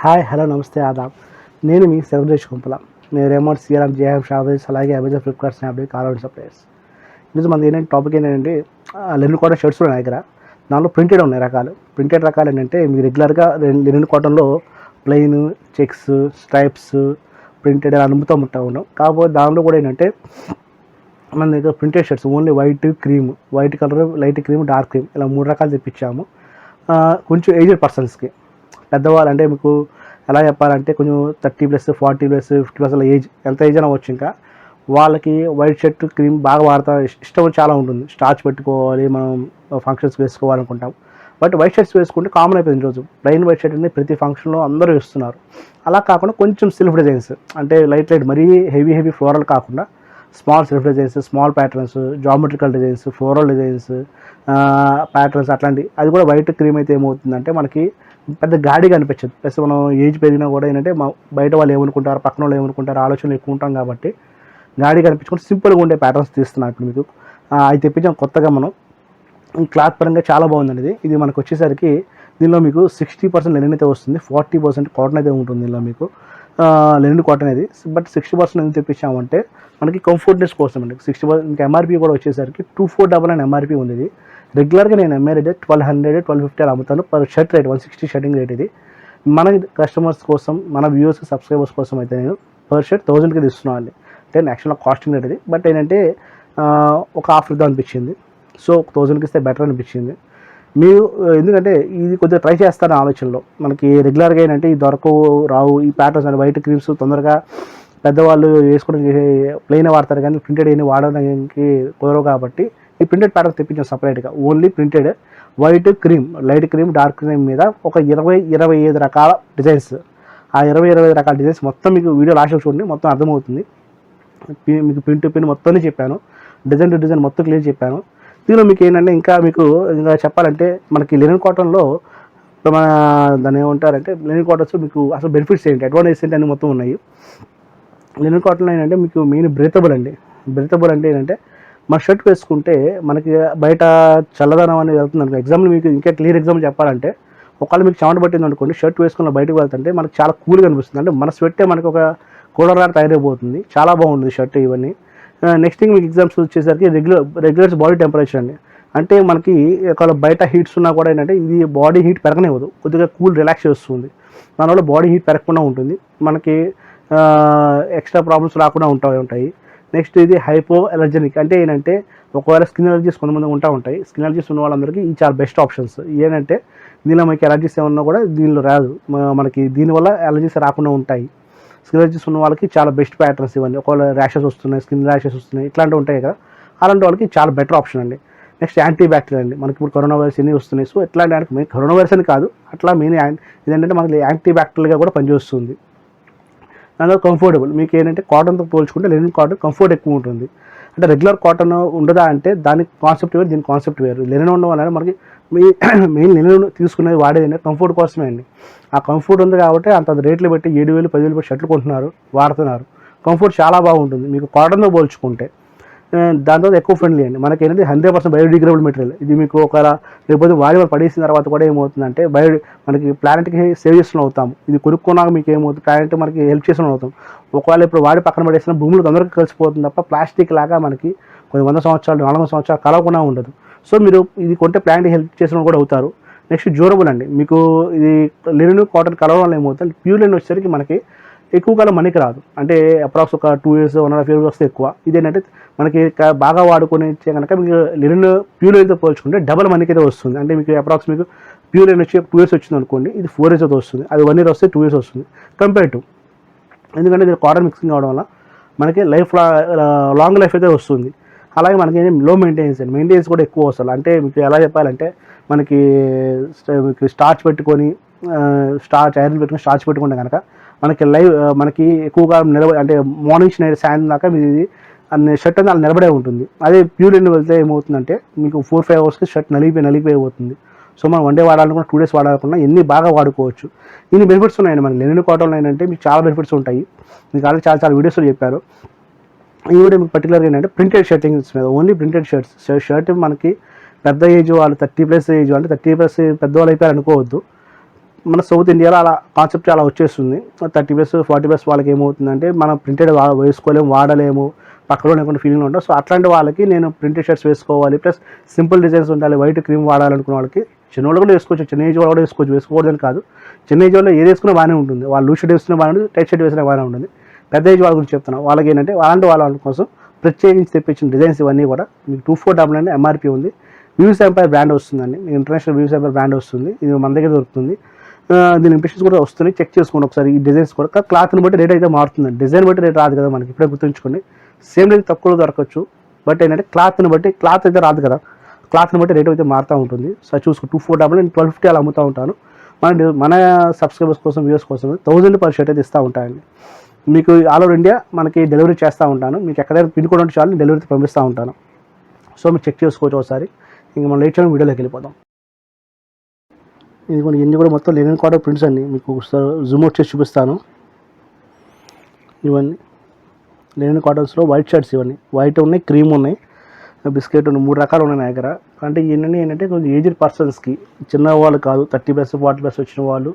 Hi hello నమస్తే ఆదాబ్. నేను మీ సెలబ్రేష్ కుంపల. నేను రేమోట్ సిఆర్ఎం జేఎం షావేజ్ అలాగే Amazon Flipkart Snapdeal all suppliers. ఈరోజు మనకి ఏంటంటే టాపిక్ ఏంటంటే లెనిన్ కాటన్ షర్ట్స్ ఉన్నాయి దగ్గర. దానిలో ప్రింటెడ్ ఉన్నాయి రకాలు. ప్రింటెడ్ రకాలు ఏంటంటే మీకు రెగ్యులర్గా లెనిన్ కాటన్లో ప్లెయిన్, చెక్స్, స్ట్రైప్స్, ప్రింటెడ్ అలా ఉంటా ఉన్నాం. కాకపోతే దానిలో కూడా ఏంటంటే మన దగ్గర printed shirts only white cream, white colour, light cream, dark cream ఇలా 3 రకాలు తెప్పించాము. కొంచెం ఏజ్డ్ పర్సన్స్కి, పెద్దవాళ్ళు అంటే మీకు ఎలా చెప్పాలంటే కొంచెం 30+, 40+, 50+ అలా ఏజ్, ఎంత ఏజ్ అయినా అవ్వచ్చు. ఇంకా వాళ్ళకి వైట్ షర్ట్ క్రీమ్ బాగా వాడతా ఇష్టం చాలా ఉంటుంది. స్టార్చ్ పెట్టుకోవాలి, మనం ఫంక్షన్స్ వేసుకోవాలనుకుంటాం. బట్ వైట్ షర్ట్స్ వేసుకుంటే కామన్ అయిపోయింది. ఈరోజు ప్లెయిన్ వైట్ షర్ట్ అనేది ప్రతి ఫంక్షన్లో అందరూ వేస్తున్నారు. అలా కాకుండా కొంచెం సెల్ఫ్ డిజైన్స్, అంటే లైట్ మరీ హెవీ ఫ్లోరల్ కాకుండా small self designs, small patterns, geometrical designs, floral designs, patterns అట్లాంటివి. అది కూడా వైట్ క్రీమ్ అయితే ఏమవుతుందంటే మనకి పెద్ద గాడిగా అనిపించదు. ప్లస్ మనం ఏజ్ పెరిగినా కూడా ఏంటంటే బయట వాళ్ళు ఏమనుకుంటారు, పక్కన వాళ్ళు ఏమనుకుంటారు ఆలోచనలు ఎక్కువ ఉంటాం కాబట్టి గాడిగా అనిపించుకుంటే సింపుల్గా ఉండే ప్యాటర్న్స్ తీస్తున్నాం ఇప్పుడు మీకు. అది తెప్పించాం కొత్తగా మనం. క్లాత్ పరంగా చాలా బాగుందండి. ఇది మనకు వచ్చేసరికి దీనిలో మీకు 60% లెనిన్ అయితే వస్తుంది, 40% కాటన్ అయితే ఉంటుంది దీనిలో మీకు. లెనిన్ కాటన్ అనేది. బట్ 60% ఎందుకు తెప్పించామంటే మనకి కంఫర్ట్నెస్ కోసం అండి. 60% ఇంకా ఎంఆర్పీ కూడా వచ్చేసరికి 2499 ఎంఆర్పీ ఉంది. ఇది రెగ్యులర్గా నేను ఎంఆర్ రేట్ 1200, 1250 అలా అమ్ముతాను per shirt rate. 160 shirting rate. ఇది మన కస్టమర్స్ కోసం, మన వ్యూవర్స్, సబ్స్క్రైబర్స్ కోసం అయితే నేను పర్ షర్ట్ 1000కి ఇస్తున్నాను అండి. అంటే యాక్చువల్గా కాస్టింగ్ రేట్ ఇది. బట్ ఏంటంటే ఒక ఆఫర్ ఇద్దాం అనిపించింది. సో 1000కి ఇస్తే బెటర్ అనిపించింది. మీరు ఎందుకంటే ఇది కొద్దిగా ట్రై చేస్తాను ఆలోచనలో. మనకి రెగ్యులర్గా ఏంటంటే ఈ దొరకవు, రావు ఈ ప్యాటర్న్స్ అంటే వైట్ క్రీమ్స్ తొందరగా పెద్దవాళ్ళు వేసుకోవడం ప్లెయిన్ వాడతారు, కానీ ప్రింటెడ్ ఏమి వాడడానికి కుదరవు. కాబట్టి ఈ ప్రింటెడ్ ప్యాటర్న్ తెప్పించాం సపరేట్గా. Only printed white cream, light cream, dark cream మీద ఒక 20-25 రకాల డిజైన్స్. ఆ 20-25 రకాల డిజైన్స్ మొత్తం మీకు వీడియో లాస్ట్లో చూడండి, మొత్తం అర్థమవుతుంది. మీకు పిన్ టు పిన్ మొత్తం చెప్పాను, డిజైన్ టు డిజైన్ మొత్తం క్లియర్ చెప్పాను. దీనిలో మీకు ఏంటంటే ఇంకా చెప్పాలంటే మనకి లెనిన్ కాటన్లో మన దాన్ని ఏమంటారంటే లెనిన్ కాటన్స్ మీకు అసలు బెనిఫిట్స్ ఏంటి, అడ్వాంటేజెస్ ఏంటి అని మొత్తం ఉన్నాయి. లెనిన్ కాటన్లో ఏంటంటే మీకు మెయిన్ బ్రీతబుల్ అండి. బ్రీతబుల్ అంటే ఏంటంటే మన షర్ట్ వేసుకుంటే మనకి బయట చల్లదనం అనేది వెళ్తుంది అనుకో. ఎగ్జాంపుల్ మీకు ఇంకా క్లియర్ ఎగ్జాంపుల్ చెప్పాలంటే ఒకవేళ మీకు చెమట పట్టింది అనుకోండి, షర్ట్ వేసుకున్న బయటకు వెళ్తుంటే మనకు చాలా కూల్గా అనిపిస్తుంది. అంటే మన స్వెట్టే మనకు ఒక కూలర్ లాగా తయారైపోతుంది. చాలా బాగుంటుంది షర్ట్ ఇవన్నీ. నెక్స్ట్ థింగ్ మీకు ఎగ్జామ్స్ వచ్చేసరికి రెగ్యులర్స్ బాడీ టెంపరేచర్ అండి. అంటే మనకి ఒకవేళ బయట హీట్స్ ఉన్నా కూడా ఏంటంటే ఇది బాడీ హీట్ పెరగనివ్వదు, కొద్దిగా కూల్ రిలాక్స్ చేస్తుంది. దానివల్ల బాడీ హీట్ పెరగకుండా ఉంటుంది, మనకి ఎక్స్ట్రా ప్రాబ్లమ్స్ రాకుండా ఉంటాయి. నెక్స్ట్ ఇది హైపో ఎలర్జెనిక్. అంటే ఏంటంటే ఒకవేళ స్కిన్ ఎలర్జీస్ కొంతమంది ఉంటాయి. స్కిన్ ఎలర్జీస్ ఉన్న వాళ్ళందరికీ ఈ చాలా బెస్ట్ ఆప్షన్స్. ఏంటంటే దీనిలో మనకి ఎలర్జీస్ ఏమన్నా కూడా దీనిలో రాదు, మనకి దీనివల్ల ఎలర్జీస్ రాకుండా ఉంటాయి. స్కిన్ ఎలర్జీస్ ఉన్న వాళ్ళకి చాలా బెస్ట్ ప్యాటర్న్స్ ఇవన్నీ. ఒకవేళ ర్యాషెస్ వస్తున్నాయి, స్కిన్ ర్యాషెస్ వస్తున్నాయి, ఇట్లాంటివి ఉంటాయి కదా, అలాంటి వాళ్ళకి చాలా బెటర్ ఆప్షన్ అండి. నెక్స్ట్ యాంటీ బ్యాక్టీరియల్ అండి. మనకి ఇప్పుడు కరోనా వైరస్ అన్నీ వస్తున్నాయి. సో ఎట్లాంటి మెయిన్ కరోనా వైరస్ అని కాదు, అట్లా మెయిన్ ఇదేంటంటే మనకి యాంటీ బ్యాక్టీరియల్గా కూడా పనిచేస్తుంది. దానిలో కంఫర్టబుల్ మీకు ఏంటంటే కాటన్తో పోల్చుకుంటే లెనిన్ కాటన్ కంఫర్ట్ ఎక్కువ ఉంటుంది. అంటే రెగ్యులర్ కాటన్ ఉండదా అంటే దానికి కాన్సెప్ట్ వేరు, దీని కాన్సెప్ట్ వేరు. లెనిన్ ఉండడం వల్ల మనకి మెయిన్ లెనిన్ తీసుకునేది వాడేది కంఫర్ట్ కోసమే అండి. ఆ కంఫర్ట్ ఉంది కాబట్టి అంత రేట్లు పెట్టి 7,000, 10,000 పెట్టి షర్ట్లు కొంటున్నారు, వాడుతున్నారు. కంఫర్ట్ చాలా బాగుంటుంది మీకు కాటన్తో పోల్చుకుంటే. దాంతో ఎక్కువ ఫ్రెండ్లీ అండి. మనకి ఏంటంటే 100% బయోడిగ్రేడబుల్ మెటీరియల్. ఇది మీకు ఒకవేళ లేకపోతే వాడి పడేసిన తర్వాత కూడా ఏమవుతుందంటే మనకి ప్లానెట్కి సేవ్ చేసిన అవుతాము. ఇది కొనుక్కున్నాక మీకు ఏమవుతుంది, ప్లానెట్ మనకి హెల్ప్ చేసిన అవుతాం. ఒకవేళ ఇప్పుడు వాడి పక్కన పడేసిన భూములు తొందరగా కలిసిపోతుంది తప్ప ప్లాస్టిక్ లాగా మనకి కొన్ని 100 సంవత్సరాలు, 400 సంవత్సరాలు కలవకుండా ఉండదు. సో మీరు ఇది కొంటే ప్లాంట్ హెల్ప్ చేసిన కూడా అవుతారు. నెక్స్ట్ డ్యూరబుల్ అండి. మీకు ఇది లెనిన్ కాటన్ కలవడం వల్ల ఏమవుతుంది, ప్యూర్ లెనిన్ వచ్చేసరికి మనకి ఎక్కువ కాలం మనకి రాదు. అంటే అప్రాక్స్ ఒక 2 years, 1.5 years వస్తే ఎక్కువ. ఇదేంటంటే మనకి బాగా వాడుకొని కనుక మీకు లెనిన్ ప్యూర్ లెనిన్తో పోల్చుకుంటే డబల్ మనకి అయితే వస్తుంది. అంటే మీకు అప్రాక్స్ మీకు ప్యూర్ లెనిన్ వచ్చి 2 years వచ్చింది అనుకోండి, ఇది 4 years అయితే వస్తుంది. అది 1 year వస్తే 2 years వస్తుంది కంపేర్ టు. ఎందుకంటే ఇది కాటన్ మిక్సింగ్ అవడం వల్ల మనకి లాంగ్ లైఫ్ అయితే వస్తుంది. అలాగే మనకి లో మెయింటెనెన్స్ కూడా ఎక్కువ వస్తుంది. అంటే మీకు ఎలా చెప్పాలంటే మనకి స్టార్చ్ పెట్టుకొని ఐరన్ పెట్టుకొని స్టార్చ్ పెట్టుకుంటే కనుక మనకి ఎక్కువగా అంటే మార్నింగ్ సాయంత్రం దాకా మీది షర్ట్ అనేది అలా నిలబడే ఉంటుంది. అదే ప్యూర్ లెనిన్ వెళ్తే ఏమవుతుందంటే మీకు 4-5 hours షర్ట్ నలిగిపోతుంది. సో మనం 1 day వాడాలనుకున్నా, 2 days వాడాలనుకున్నా ఎన్ని బాగా వాడుకోవచ్చు. ఇన్ని బెనిఫిట్స్ ఉన్నాయండి మనకి లెనిన్ కాటన్లో. ఏంటంటే మీకు చాలా బెనిఫిట్స్ ఉంటాయి. మీకు ఆల్రెడీ చాలా వీడియోస్లో చెప్పారు. ఈ వీడియో మీకు పర్టికులర్గా ఏంటంటే ప్రింటెడ్ షర్టింగ్స్ మీద, ఓన్లీ ప్రింటెడ్ షర్ట్ మనకి పెద్ద ఏజ్ వాళ్ళు 30+ ఏజ్, అంటే 30+ పెద్దవాళ్ళు అయిపోయారు అనుకోవద్దు. మన సౌత్ ఇండియాలో అలా కాన్సెప్ట్ అలా వచ్చేస్తుంది. 30+40+ వాళ్ళకి ఏమవుతుందంటే మనం ప్రింటెడ్ వేసుకోలేము, వాడలేము, పక్కలో లేకుండా ఫీలింగ్ ఉంటుంది. సో అట్లాంటి వాళ్ళకి నేను ప్రింటెడ్ షర్ట్స్ వేసుకోవాలి, ప్లస్ సింపుల్ డిజైన్స్ ఉండాలి, వైట్ క్రీమ్ వాడాలనుకున్న వాళ్ళకి, చిన్న వాళ్ళు కూడా వేసుకోవచ్చు, చిన్న ఏజ్ వాళ్ళు కూడా వేసుకోవచ్చు, వేసుకోకూడదని కాదు. చిన్న ఏజ్ వాళ్ళు ఏది వేసుకున్నా బాగానే ఉంటుంది, వాళ్ళు లూజ్ షర్ట్ వేసుకున్నా బాగానే ఉంటుంది, టైట్ షర్ట్ వేసినా బాగానే ఉంటుంది. పెద్ద ఏజ్ వాళ్ళ గురించి చెప్తున్నాను. వాళ్ళకి ఏంటంటే వాళ్ళ కోసం ప్రత్యేకించి తెప్పించిన డిజైన్స్ ఇవన్నీ కూడా మీకు 2499 ఎంఆర్పీ ఉంది. వ్యూస్ ఎంపైర్ బ్రాండ్ వస్తుందండి, ఇంటర్నేషనల్ వ్యూస్ ఎంపైర్ బ్రాండ్ వస్తుంది, ఇది మన దగ్గర దొరుకుతుంది. దీని ఇంప్రెషన్స్ కూడా వస్తున్నాయి, చెక్ చేసుకోండి ఒకసారి. ఈ డిజైన్స్ కూడా క్లాత్ని బట్టి రేట్ అయితే మారుతుంది, డిజైన్ బట్టి రేట్ రాదు కదా మనకి, ఇప్పుడే గుర్తుంచుకోండి. సేమ్ రేట్ తక్కువలో దొరకచ్చు, బట్ ఏంటంటే క్లాత్ని బట్టి, క్లాత్ అయితే రాదు కదా, క్లాత్ని బట్టి రేట్ అయితే మారుతూ ఉంటుంది. సో చూసుకో 2499 నేను 1250 అలా అమ్ముతూ ఉంటాను. మన సబ్స్క్రైబర్స్ కోసం, వ్యూవర్స్ కోసం 1000 పర్ షర్ట్ అయితే ఇస్తూ ఉంటాయండి. మీకు ఆల్ ఓవర్ ఇండియా మనకి డెలివరీ చేస్తూ ఉంటాను. మీకు ఎక్కడైనా పిన్ కోడ్ ఉంటే చాలు, డెలివరీ పంపిస్తూ ఉంటాను. సో మీరు చెక్ చేసుకోవచ్చు ఒకసారి. ఇంకా మనం లేట్ చేయడం వీడియోలోకి వెళ్ళిపోతాం. ఇది కూడా ఇవన్నీ కూడా మొత్తం లెనిన్ కాటన్ ప్రింట్స్ అండి. మీకు ఒకసారి జూమ్ అవుట్ చేసి చూపిస్తాను. ఇవన్నీ లెనిన్ కాటన్స్లో వైట్ షర్ట్స్, ఇవన్నీ వైట్ ఉన్నాయి, క్రీమ్ ఉన్నాయి, బిస్కెట్ ఉన్నాయి, 3 రకాలు ఉన్నాయి నా దగ్గర. అంటే ఇవన్నీ ఏంటంటే కొంచెం ఏజ్డ్ పర్సన్స్కి, చిన్న వాళ్ళు కాదు, 30+40+ వచ్చిన వాళ్ళు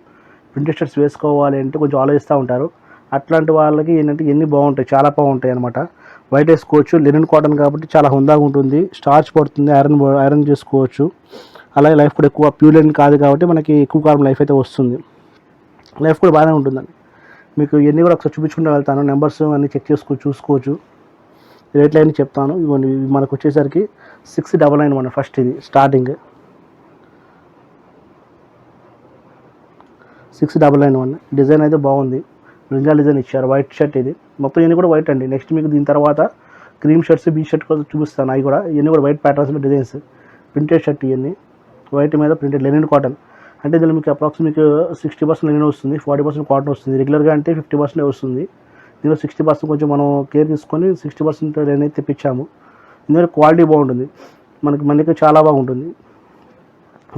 ప్రింటెడ్ షర్ట్స్ వేసుకోవాలి అంటే కొంచెం ఆలోచిస్తూ ఉంటారు. అట్లాంటి వాళ్ళకి ఏంటంటే ఇవన్నీ బాగుంటాయి, చాలా బాగుంటాయి అనమాట. వైట్ వేసుకోవచ్చు, లెనిన్ కాటన్ కాబట్టి చాలా హుందాగా ఉంటుంది, స్టార్చ్ పడుతుంది, ఐరన్ చేసుకోవచ్చు. అలాగే లైఫ్ కూడా ఎక్కువ ప్యూర్ లెనిన్ కాదు కాబట్టి మనకి ఎక్కువ కాలం లైఫ్ అయితే వస్తుంది, లైఫ్ కూడా బాగానే ఉంటుందండి. మీకు ఇవన్నీ కూడా ఒకసారి చూపించుకుంటూ వెళ్తాను, నెంబర్స్ అన్నీ చెక్ చూసుకోవచ్చు, రేట్లు అన్నీ చెప్తాను. ఇవన్నీ మనకు వచ్చేసరికి 699 ఫస్ట్, ఇది స్టార్టింగ్ 699. డిజైన్ అయితే బాగుంది, బ్రింజాల్ డిజైన్ ఇచ్చారు, వైట్ షర్ట్ ఇది మొత్తం. ఇవన్నీ కూడా వైట్ అండి. నెక్స్ట్ మీకు దీని తర్వాత క్రీమ్ షర్ట్స్, బీ షర్ట్ కోసం చూపిస్తాను. అవి కూడా ఇవన్నీ కూడా white patterns designs, printed shirt, ఇవన్నీ వైట్ మీద ప్రింటెడ్ లెనిన్ కాటన్. అంటే ఇందులో మీకు అప్రాక్సిమేట్ 60% లెనిన్ వస్తుంది, 40% కాటన్ వస్తుంది. రెగ్యులర్గా అంటే 50% వస్తుంది. దీనిలో 60% కొంచెం మనం కేర్ తీసుకొని 60% లెనిన్ అయితే తెప్పించాము. ఇందులో క్వాలిటీ బాగుంటుంది, మనకి చాలా బాగుంటుంది.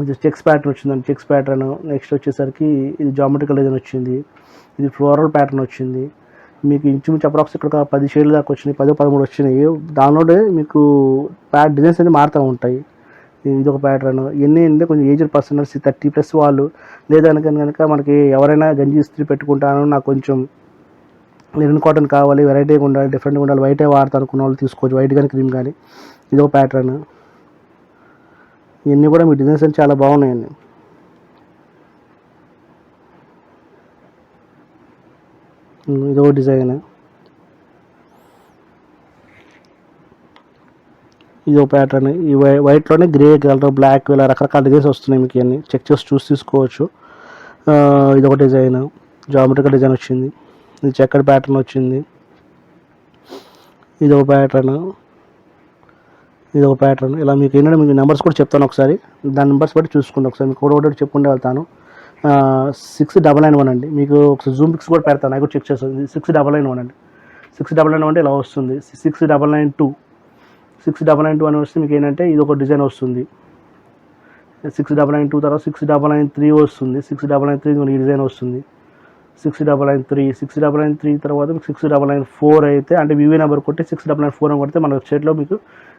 ఇది చెక్స్ ప్యాటర్న్ వచ్చిందండి, చెక్స్ ప్యాటర్న్. నెక్స్ట్ వచ్చేసరికి ఇది జామెట్రికల్ డిజైన్ వచ్చింది, ఇది ఫ్లోరల్ ప్యాటర్న్ వచ్చింది. మీకు ఇంచుమించు అప్రాక్స్ ఇక్కడ 10 షేడ్లు దాకా వచ్చినాయి, 10-13 వచ్చినాయి. దానిలోనే మీకు డిజైన్స్ అయితే మారుతూ ఉంటాయి. ఇది ఒక ప్యాటర్న్. ఇవన్నీ అంటే కొంచెం ఏజ్డ్ పర్సన్స్, 30+ వాళ్ళు, లేదా కనుక మనకి ఎవరైనా గంజి ఇస్త్రీ పెట్టుకుంటాను, నాకు కొంచెం లెనిన్ కాటన్ కావాలి, వెరైటీగా ఉండాలి, డిఫరెంట్గా ఉండాలి, వైటే వాడతాను అనుకున్న వాళ్ళు తీసుకోవచ్చు, వైట్ కానీ క్రీమ్ కానీ. ఇది ఒక ప్యాటర్న్. ఇవన్నీ కూడా మీ డిజైన్స్ అని చాలా బాగున్నాయండి. ఇదో డిజైన్, ఇదో ప్యాటర్న్. ఈ వైట్లోనే గ్రే కలర్, బ్లాక్, ఇలా రకరకాల డిజైన్స్ వస్తున్నాయి. మీకు ఇవన్నీ చెక్ చేసి తీసుకోవచ్చు. ఇదొక డిజైన్, జామెట్రికల్ డిజైన్ వచ్చింది, ఇది చెక్కడ్ ప్యాటర్న్ వచ్చింది, ఇదొక ప్యాటర్న్, ఇదొక ప్యాటర్న్. ఇలా మీకు ఏంటంటే మీకు నెంబర్స్ కూడా చెప్తాను ఒకసారి, దాని నెంబర్స్ బట్టి చూసుకోండి ఒకసారి. మీకు ఒకటి చెప్పుకుంటూ వెళ్తాను. 699 అండి. మీకు ఒకసారి జూమ్ పిక్స్ కూడా పెడతాను, అవి కూడా చెక్ చేస్తాను. 699 అండి. 699 అంటే ఇలా వస్తుంది. 6992 6992 అని వస్తే మీకు ఏంటంటే ఇది ఒక డిజైన్ వస్తుంది. 6992 తర్వాత 6993 వస్తుంది. 6993 ఈ డిజైన్ వస్తుంది. 6993 తర్వాత మీకు 6994 అయితే, అంటే వివి నెంబర్ కొట్టి 6994 అని కొడితే మన వెబ్సైట్లో మీకు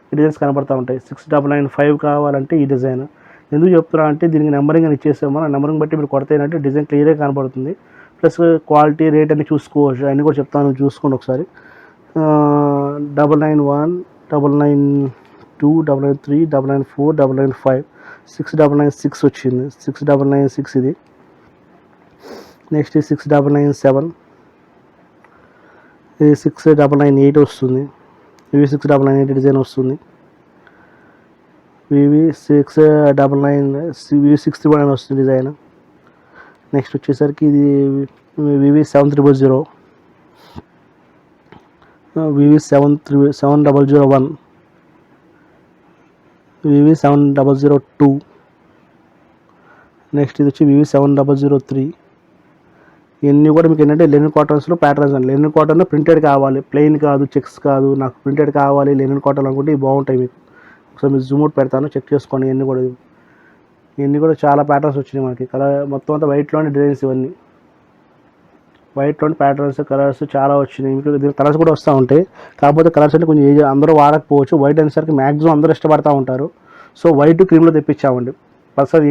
ఈ డిజైన్స్ కనబడుతూ ఉంటాయి. 6995 కావాలంటే ఈ డిజైన్. ఎందుకు చెప్తున్నా అంటే దీనికి నెంబరింగ్ అని ఇచ్చేసాము, ఆ నెంబరింగ్ బట్టి మీరు కొడితే ఏంటంటే డిజైన్ క్లియర్గా కనబడుతుంది. ప్లస్ క్వాలిటీ, రేట్ అన్ని చూసుకోవచ్చు, అన్నీ కూడా చెప్తాను, చూసుకోండి ఒకసారి. 991 992 993 994 995 6996 వచ్చింది. 6996 ఇది. నెక్స్ట్ 6997, ఇది 6998 వస్తుంది. ఇవి 6998 డిజైన్ వస్తుంది. వివి 699 వస్తుంది డిజైన్. నెక్స్ట్ వచ్చేసరికి ఇది వివి 7000, వివి 7001, వివి 7002. నెక్స్ట్ ఇది వచ్చి వివి 7003. ఇవన్నీ కూడా మీకు ఏంటంటే లెనిన్ కాటన్స్లో ప్యాటర్న్స్ అండి. లెనిన్ కాటన్ ప్రింటెడ్ కావాలి, ప్లెయిన్ కాదు, చెక్స్ కాదు, నాకు ప్రింటెడ్ కావాలి లెనిన్ కాటన్ అనుకుంటే ఇవి బాగుంటాయి. మీకు ఒకసారి మీరు జూమ్ అవుట్ పెడతాను, చెక్ చేసుకోండి. ఇవన్నీ కూడా చాలా ప్యాటర్న్స్ వచ్చినాయి మనకి. కలర్ మొత్తం అంతా వైట్లోని డిజైన్స్, ఇవన్నీ వైట్లోని ప్యాటర్న్స్, కలర్స్ చాలా వచ్చినాయి. మీకు దీని కలర్స్ కూడా వస్తూ ఉంటాయి, కాకపోతే కలర్స్ అంటే కొంచెం అందరూ వాడకపోవచ్చు. వైట్ అనేసరికి మ్యాక్సిమం అందరూ ఇష్టపడతా ఉంటారు. సో వైట్ క్రీమ్లో తెప్పించామండి.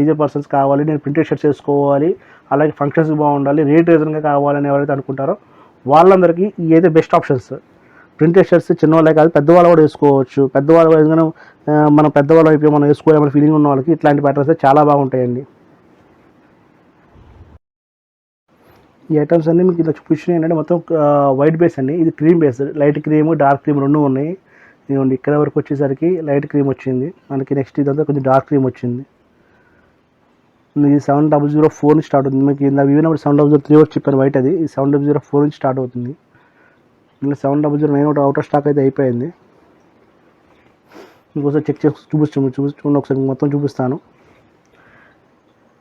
ఏజ్డ్ పర్సన్స్ కావాలి, నేను ప్రింటెడ్ షర్ట్స్ వేసుకోవాలి అలాగే ఫంక్షన్స్ బాగుండాలి, రేట్ రీజన్గా కావాలని ఎవరైతే అనుకుంటారో వాళ్ళందరికీ ఇవైతే బెస్ట్ ఆప్షన్స్. ప్రింటెడ్ షర్ట్స్ చిన్నవాళ్ళే కాదు పెద్దవాళ్ళు కూడా వేసుకోవచ్చు. పెద్దవాళ్ళు ఎందుకంటే మనం పెద్దవాళ్ళు అయిపోయి మనం వేసుకోలేమని ఫీలింగ్ ఉన్న వాళ్ళకి ఇట్లాంటి ప్యాటర్న్స్ చాలా బాగుంటాయండి. ఈ ఐటమ్స్ అన్నీ మీకు ఇలా చూపించినాయి ఏంటంటే మొత్తం వైట్ బేస్ అండి. ఇది cream base, light cream dark cream రెండు ఉన్నాయి. ఇదిగోండి ఇక్కడ వరకు వచ్చేసరికి లైట్ క్రీమ్ వచ్చింది మనకి. నెక్స్ట్ ఇదంతా కొంచెం డార్క్ క్రీమ్ వచ్చింది. ఇది 7004 నుంచి స్టార్ట్ అవుతుంది. మీకు ఇందా వివినప్పుడు 7003 వచ్చి చెప్పాను వైట్, అది 7004 నుంచి స్టార్ట్ అవుతుంది. ఇలా 7009 అవుట్ ఆఫ్ స్టాక్ అయితే అయిపోయింది. ఇంకోసారి చెక్ చేసి చూపించండి ఒకసారి మొత్తం చూపిస్తాను.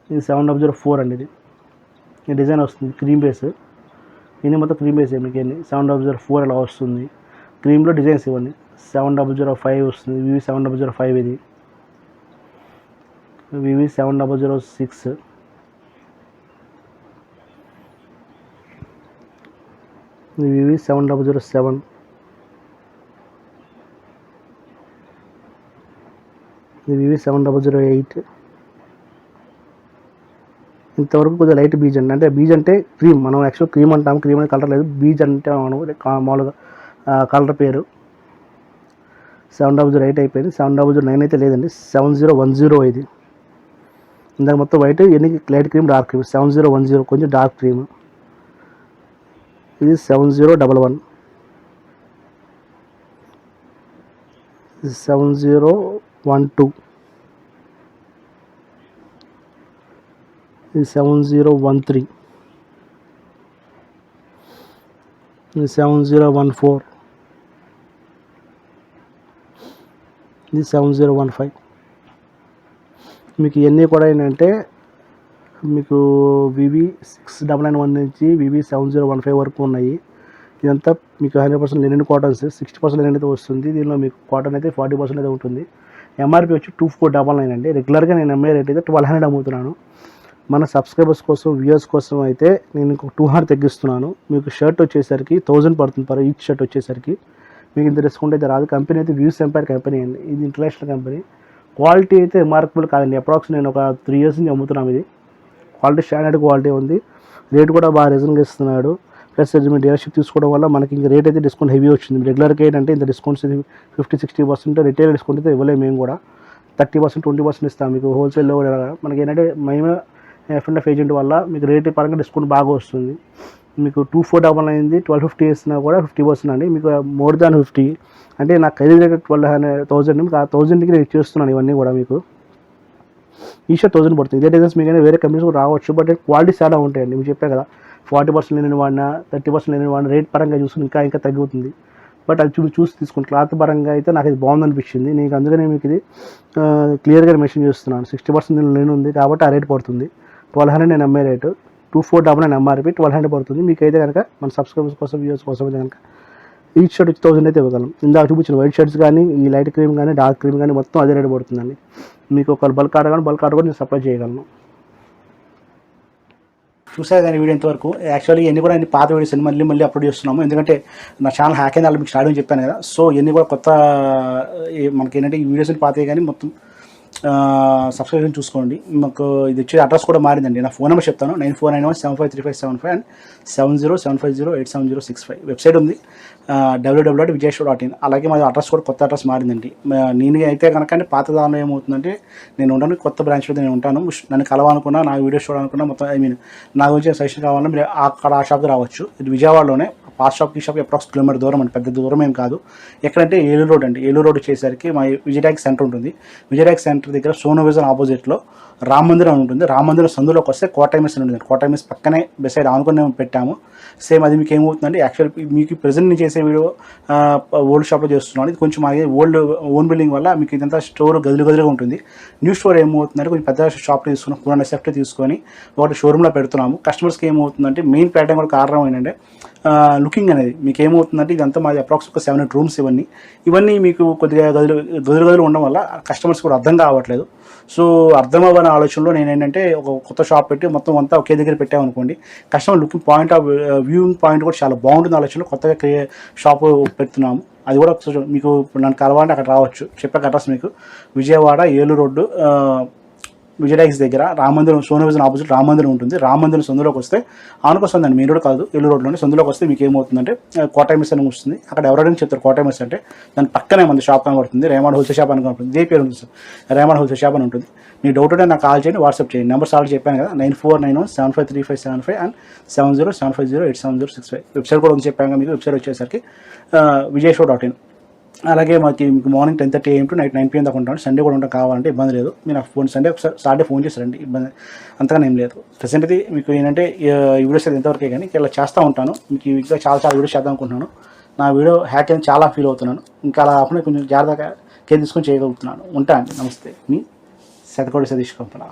ఇది 7004 అండి. ఇది ఈ డిజైన్ వస్తుంది క్రీమ్ బేస్. ఇది మొత్తం క్రీమ్ బేస్ మీకు 7004 అలా వస్తుంది. క్రీమ్లో డిజైన్స్ ఇవ్వండి. 7005 వస్తుంది, వివి 7005, ఇది వివి 7006, వివి 7007, వివి 7008. ఇంతవరకు కొద్దిగా లైట్ బీజ్ అండి. అంటే బీజ్ అంటే క్రీమ్, మనం యాక్చువల్ క్రీమ్ అంటాము, క్రీమ్ అనే కలర్ లేదు. బీజ్ అంటే మనం మామూలుగా కలర్ పేరు. 7008 అయిపోయింది. 7009 అయితే లేదండి. 7010 ఇది. ఇందాక మొత్తం వైట్, ఎన్ని లైట్ క్రీమ్ డార్క్ క్రీమ్. 7010 కొంచెం డార్క్ క్రీమ్. ఇది 7011, ఇది 7012, ఇది 7013, ఇది 7014, ఇది 7015. మీకు ఇవన్నీ కూడా ఏంటంటే మీకు వివి 6991 నుంచి వివి 7015 వరకు ఉన్నాయి. ఇదంతా మీకు 100% లెనిన్ కాటన్స్, 60% లెనిన్ అయితే వస్తుంది. దీనిలో మీకు కాటన్ అయితే 40% అయితే ఉంటుంది. ఎంఆర్పి వచ్చి 2499 అండి. రెగ్యులర్గా నేను అమ్మే రేట్ అయితే 1200 అమ్ముతున్నాను. మన సబ్స్క్రైబర్స్ కోసం, వ్యూయర్స్ కోసం అయితే నేను ఇంకొక 200 తగ్గిస్తున్నాను. మీకు షర్ట్ వచ్చేసరికి 1000 పడుతుంది పర్ ఈచ్ షర్ట్ వచ్చేసరికి. మీకు ఇంత డిస్కౌంట్ అయితే రాదు. కంపెనీ అయితే వ్యూస్ ఎంపైర్ కంపెనీ అండి. ఇది ఇంటర్నేషనల్ కంపెనీ. క్వాలిటీ అయితే రిమార్కబుల్ కాదండి. అప్రాక్స్ నేను ఒక 3 years నుంచి అమ్ముతున్నాను. ఇది క్వాలిటీ స్టాండర్డ్ క్వాలిటీ ఉంది. రేట్ కూడా బాగా రీజన్గా ఇస్తున్నాడు. ప్లస్ మీ డీలర్షిప్ తీసుకోవడం వల్ల మనకి ఇంకా రేట్ అయితే డిస్కౌంట్ హెవీ వచ్చింది. రెగ్యులర్గా ఏంటంటే ఇంత డిస్కౌంట్స్ 50-60% రిటైల్ డిస్కౌంట్ అయితే ఇవ్వలేము. మేము కూడా 30% 20% ఇస్తాం మీకు హోల్సేల్లో కూడా. మనకి ఏంటంటే మేము F&F ఏజెంట్ వల్ల మీకు రేట్ పరంగా డిస్కౌంట్ బాగా వస్తుంది. మీకు 2499 1250 ఇస్తున్నా కూడా 50% అండి. మీకు మోర్ దాన్ 50 అంటే నాకు ఖరీదు రేట్ 12,000 మీకు ఆ 1000కి నేను చేస్తున్నాను ఇవన్నీ కూడా. మీకు ఈ షర్ట్ 1000 పడుతుంది. ఇదే డిజైన్స్ మీకు వేరే కంపెనీస్ కూడా రావచ్చు, బట్ క్వాలిటీ చాలా ఉంటాయండి. మీకు చెప్పే కదా 40% నేను వాడినా 30% నేను వాడిన రేట్ పరంగా చూసుకుని ఇంకా తగ్గుతుంది. బట్ అది చూసి తీసుకుని క్లాత్ పరంగా అయితే నాకు ఇది బాగుంది అనిపించింది. నీకు అందుకనే మీకు ఇది క్లియర్గా మెన్షన్ చేస్తున్నాను. 60% నేను ఉంది కాబట్టి ఆ రేట్ పడుతుంది. 1200 నేను అమ్మే రేటు, 2499 ఎంఆర్పి, 1200 పడుతుంది. మీకైతే కనుక మన సబ్స్క్రైబర్స్ కోసం, వ్యూవర్స్ కోసం అయితే కనుక ఈచ్ షర్ట్ వచ్చి 1000 అయితే ఇవ్వగలం. ఇందాక చూపించిన వైట్ షర్ట్స్ కానీ, ఈ లైట్ క్రీమ్ కానీ, డార్క్ క్రీమ్ కానీ మొత్తం అదే రేట్ పడుతుందండి. మీకు ఒక బల్క్ ఆర్డర్ కూడా నేను సప్లై చేయగలను. చూసారు కానీ వీడియో ఇంతవరకు. యాక్చువల్లీ ఇవన్నీ కూడా పాత వీడియోస్ అన్ని మళ్ళీ అప్లోడ్ చేస్తున్నాము. ఎందుకంటే నా ఛానల్ హ్యాక్ అయిన వాళ్ళు మీకు స్టార్ట్ అని చెప్పాను కదా. సో ఇవన్నీ కూడా కొత్త మనకి ఏంటంటే ఈ వీడియోస్ పాతవి కానీ మొత్తం సబ్స్క్రిప్షన్ చూసుకోండి. మాకు ఇది వచ్చే అడ్రస్ కూడా మారిందండి. నా ఫోన్ నెంబర్ చెప్తాను, 9491753575 అండ్ 7075087065. వెబ్సైట్ ఉంది www.vijayshop.in. అలాగే మాది అడ్రస్ కూడా కొత్త అడ్రస్ మారిందండి. నేను అయితే కనుక పాత దానిలో ఏమవుతుందంటే నేను ఉండను, కొత్త బ్రాంచ్లో నేను ఉంటాను. నన్ను కలవాలనుకున్నా, నా వీడియోస్ చూడాలనుకున్నా, మొత్తం నా గురించి సజెషన్ కావాలన్నా మీరు అక్కడ ఆ షాప్కి రావచ్చు. ఇది విజయవాడలోనే. పాస్ షాప్కి ఈ షాప్కి అప్రాక్స్ కిలోమీటర్ దూరం అండి, పెద్ద దూరం ఏం కాదు. ఎక్కడంటే ఏలూరు రోడ్ అండి. ఏలూరు రోడ్ వచ్చేసరికి మా విజయటాక్ సెంటర్ ఉంటుంది. విజయటాక్ సెంటర్ దగ్గర సోనో విజన్ ఆపోజిట్లో రామ మందిరం ఉంటుంది. రామ మందిరం సందులోకి వస్తే కోటైమిస్ ఉంటుంది. కోటైమిస్ పక్కనే బెసైడ్ ఆనుకుని మేము పెట్టాము. సేమ్ అది మీకు ఏమవుతుందండి, యాక్చువల్ మీకు ప్రెజెంట్ నేను చేసే వీడియో ఓల్డ్ షాప్లో చేస్తున్నాను. ఇది కొంచెం మాది ఓన్ బిల్డింగ్ వల్ల మీకు ఇదంతా స్టోర్ గదులుగా ఉంటుంది. న్యూ స్టోర్ ఏమవుతుందంటే కొంచెం పెద్ద షాప్లో తీసుకున్నాం, 200 సెఫ్ట్ తీసుకొని ఒకటి షోరూమ్లో పెడుతున్నాము. కస్టమర్స్కి ఏమవుతుందంటే మెయిన్ ప్యాటర్న్ కూడా కారణం ఏంటంటే లుకింగ్ అనేది. మీకు ఏమవుతుందంటే ఇదంతా మాది అప్రాక్స్ ఒక 7 రూమ్స్. ఇవన్నీ మీకు కొద్దిగా గదులు ఉండడం వల్ల కస్టమర్స్ కూడా అర్థం కావట్లేదు. సో అర్థం అవ్వని ఆలోచనలో నేను ఏంటంటే ఒక కొత్త షాప్ పెట్టి మొత్తం అంతా ఒకే దగ్గర పెట్టామనుకోండి, customer looking point of viewing point కూడా చాలా బాగుంటుంది ఆలోచనలో కొత్తగా షాప్ పెడుతున్నాము. అది కూడా మీకు నన్ను కలవాలంటే అక్కడ రావచ్చు. చెప్పే అడ్రస్ మీకు విజయవాడ ఏలూరు రోడ్డు విజయడాక్స్ దగ్గర రామ మందిరం, సోను విజన్ ఆపోజిట్ రామ మందిరం ఉంటుంది. రామ మందిరం సందులోకి వస్తే ఆనుకొస్తుందండి, మెయిన్ రోడ్ కాదు, ఏలూరు రోడ్లోనే సందులోకి వస్తే మీకు ఏమవుతుందంటే కోటా మెస్ అని వస్తుంది. అక్కడ ఎవరైనా చెప్తారు కోటా మెస్ అంటే, దాని పక్కనే మన షాప్ కనబడుతుంది, రేమాడ్ హోల్సేల్ షాప్ అని కనబడుతుంది. ఇదే పేరు ఉంటుంది సార్, రేమాడ్ హోల్సేల్ షాప్ అని ఉంటుంది. మీ డౌట్ ఉంటే నాకు కాల్ చేయండి, వాట్సాప్ చేయండి. నెంబర్స్ ఆల్రెడీ చెప్పాను కదా, 9491753575 అండ్ 7075087065. వెబ్సైట్ కూడా ఉంది చెప్పాను. మీకు వెబ్సైట్ వచ్చేసరికి vijayshowin. అలాగే మాకు మీకు morning 10:30 AM to night 9 PM దాకా ఉంటాను. సండే కూడా ఉంటాం, కావాలంటే ఇబ్బంది లేదు. మీరు నాకు ఫోన్ సండే ఒకసారి సాటర్డే ఫోన్ చేస్తారండి, ఇబ్బంది అంతగానే ఏం లేదు. ప్రెసెంట్ అయితే మీకు ఏంటంటే ఈ వీడియోస్ అయితే ఎంతవరకే కానీ ఇలా చేస్తూ ఉంటాను. మీకు ఇంకా చాలా వీడియోస్ చేద్దాం అనుకుంటున్నాను. నా వీడియో హ్యాక్ అని చాలా ఫీల్ అవుతున్నాను. ఇంకా అలా కాకుండా కొంచెం జాగ్రత్తగా కేర్ తీసుకొని చేయగలుగుతున్నాను. ఉంటా అండి, నమస్తే. మీ శతకోటి సతీష్ కంపన.